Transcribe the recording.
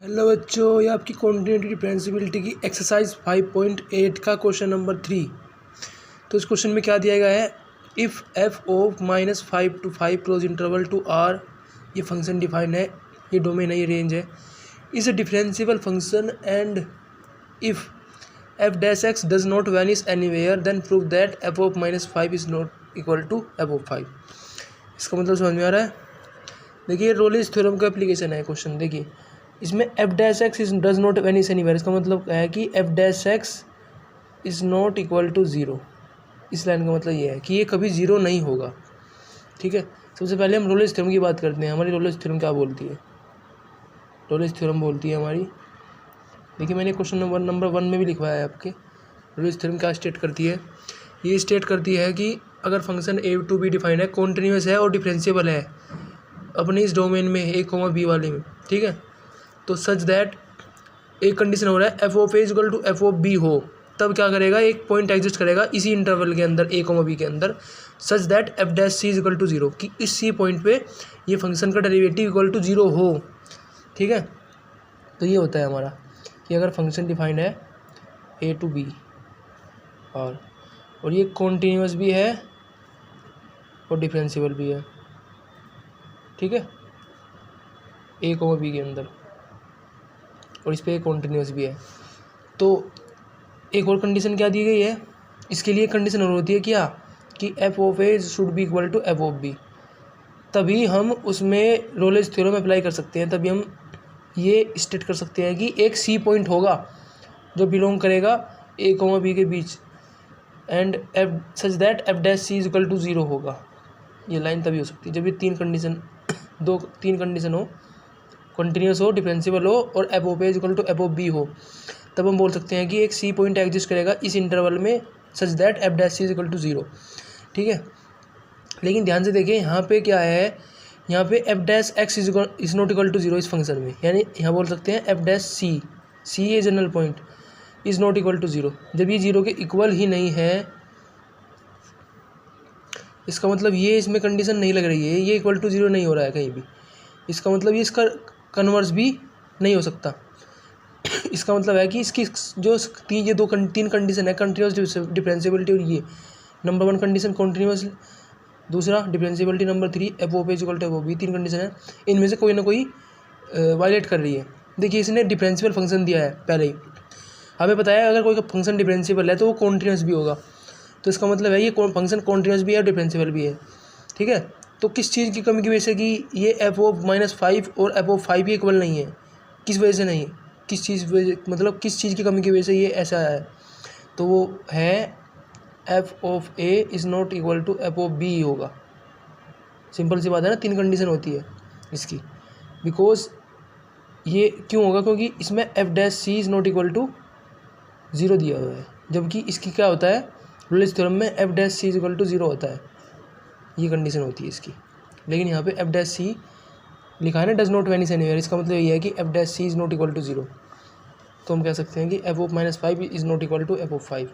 Hello बच्चों, ये आपकी कॉन्टिन्यूटी डिफरेंशियबिलिटी की एक्सरसाइज 5.8 का क्वेश्चन नंबर 3। तो इस क्वेश्चन में क्या दिया गया है, if F of -5 to 5 close interval to R, ये फंक्शन डिफाइन है, ये डोमेन है, ये रेंज है, is a differentiable function and if F dash X does not vanish anywhere then prove that F of -5 is not equal to F of 5। इसका मतलब समझ में आ रहा है। देखिए रोलिंस थ्योरम का एप्लीकेशन है क्वेश्चन। देखिए इसमें F dash X is does not vanish anywhere, इसका मतलब है कि F dash X is not equal to zero. इस लाइन का मतलब ये है कि ये कभी ज़ीरो नहीं होगा। ठीक है, सबसे पहले हम रोलिंस थ्योरम की बात करते हैं। हमारी रोलिंस थ्योरम क्या बोलती है? रोलिंस थ्योरम बोलती है हमारी, देखिए मैंने क्वेश्चन नंबर 1 में भी लिखवाया है आपके। रोलिंस थ्योरम क्या स्टेट करती है? ये स्टेट करती है कि अगर function A to B defined है, कॉन्टिन्यूस है और डिफरेंशिएबल है अपने इस डोमेन में ए कोमा बी वाले में, ठीक है, तो सच दैट एक कंडीशन हो रहा है F of A equal to F of B हो, तब क्या करेगा, एक पॉइंट एग्जिस्ट करेगा इसी इंटरवल के अंदर ए कोमा बी के अंदर, such that F dash C is equal to zero, कि इस सी पॉइंट पे ये फंक्शन का डेरिवेटिव इक्वल टू ज़ीरो हो। ठीक है, तो ये होता है हमारा कि अगर फंक्शन डिफाइंड है ए टू बी और ये कॉन्टीन्यूअस भी है और डिफरेंशिएबल भी है, ठीक है, ए कोमा बी के अंदर, और इस पर एक कॉन्टीन्यूअस भी है, तो एक और कंडीशन क्या दी गई है इसके लिए? कंडीशन और होती है क्या कि F of A should be equal to F of B. तभी हम उसमें रोलिंस थ्योरम अप्लाई कर सकते हैं, तभी हम ये स्टेट कर सकते हैं कि एक सी पॉइंट होगा जो बिलोंग करेगा ए कोमा बी के बीच, and F such that F dash C is equal to zero होगा। ये लाइन तभी हो सकती है जब ये तीन कंडीशन हो, कंटिन्यूस हो, डिफरेंशिएबल हो और F of A equal to F of B हो, तब हम बोल सकते हैं कि एक सी पॉइंट एग्जिस्ट करेगा इस इंटरवल में such that F dash C is equal to zero. ठीक है, लेकिन ध्यान से देखिए यहाँ पे क्या है, यहाँ पे F dash X is not equal to zero इस फंक्शन में, यानी यहाँ बोल सकते हैं F dash C a general point is not equal to zero. जब ये ज़ीरो के इक्वल ही नहीं है, इसका मतलब ये इसमें कंडीशन नहीं लग रही है, ये इक्वल टू ज़ीरो नहीं हो रहा है कहीं भी, इसका मतलब ये इसका कन्वर्स भी नहीं हो सकता। इसका मतलब है कि इसकी जो ये तीन कंडीशन है, कंटिन्यूस, डिफरेंशिएबिलिटी, और ये नंबर 1 कंडीशन कॉन्टिन्यूस, दूसरा differentiability, number 3 F of A equal to F of B, तीन कंडीशन है, इनमें से कोई ना कोई वायलेट कर रही है। देखिए इसने डिफरेंशिएबल फंक्शन दिया है पहले ही, हमें पता है अगर कोई फंक्शन डिफरेंशिएबल है तो वो कॉन्टिन्यूस भी होगा, तो इसका मतलब है ये फंक्शन कॉन्टिन्यूस भी है और डिफरेंशिएबल भी है। ठीक है, तो किस चीज़ की कमी की वजह से कि ये एफ ऑफ -5 और एफ ऑफ 5 ही इक्वल नहीं है, किस वजह से नहीं, किस चीज़ मतलब किस चीज़ की कमी की वजह से ये ऐसा है, तो वो है F of A is not equal to F of B होगा। सिंपल सी बात है ना, तीन कंडीशन होती है इसकी, बिकॉज ये क्यों होगा, क्योंकि इसमें F dash C is not equal to zero दिया हुआ है, जबकि इसकी क्या होता है रोलिंस थ्योरम में F dash C is equal to zero होता है, ये कंडीशन होती है इसकी। लेकिन यहाँ पे एफ डैश सी लिखा है ना, डज नॉट वैनिश एनीवेयर, इसका मतलब ये है कि F dash C is not equal to zero, तो हम कह सकते हैं कि F of -5 is not equal to F of 5।